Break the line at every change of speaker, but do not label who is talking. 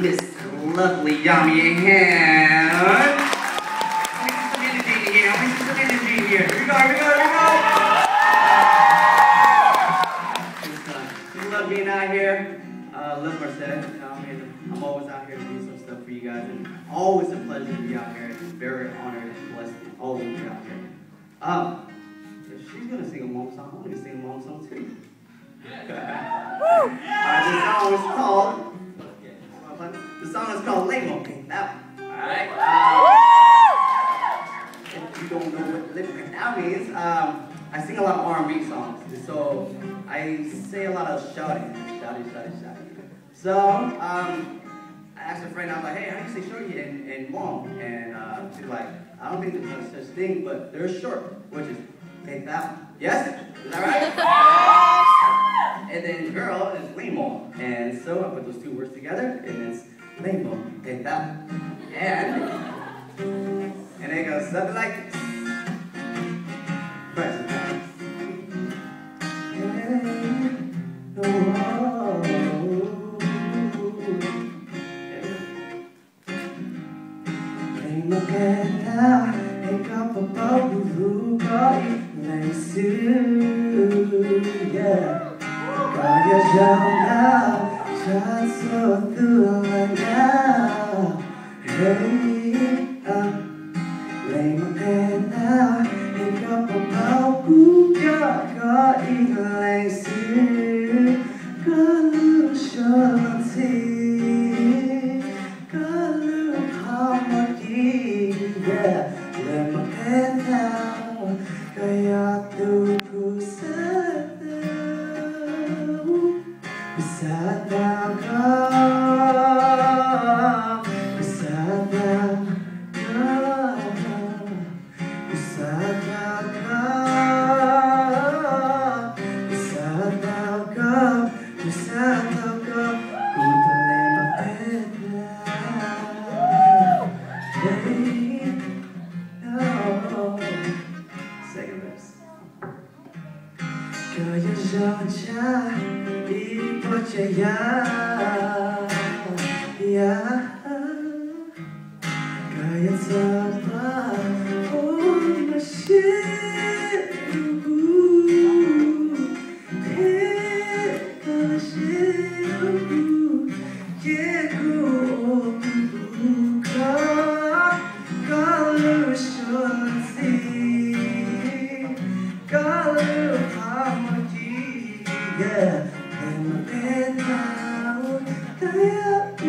Miss Lovely Yummy Hand. Let me see some energy in here. Let me see some energy in here. Here we go, here we go, here we go. Just love being out here. Love Merced. I'm always out here to do some stuff for you guys. And always a pleasure to be out here. Very honored and blessed to always be out here. If she's going to sing a mom song, I'm going to sing a mom song too. The song is called Lamo. That one. Alright? If you don't know what lip that means, I sing a lot of R&B songs. So I say a lot of shouting. So I asked a friend, I was like, hey, how do you say shorty and long? And she's like, I don't think there's no such thing, but there's short, which is take that one. Yes? Is that right? And then girl is lamo. And so I put those two words together, and it's lamo, take that one. And it goes something like this. First time. Maganda, ikaw pa paburuka, yeah. Kaya siya siya sotulanga. Hey, lay maganda, ikaw pa paburuka, kaya kaya tuko sa Sada ka, kaya siya dipercaya, ya. Kaya siapa masih yeah, and tahu kayak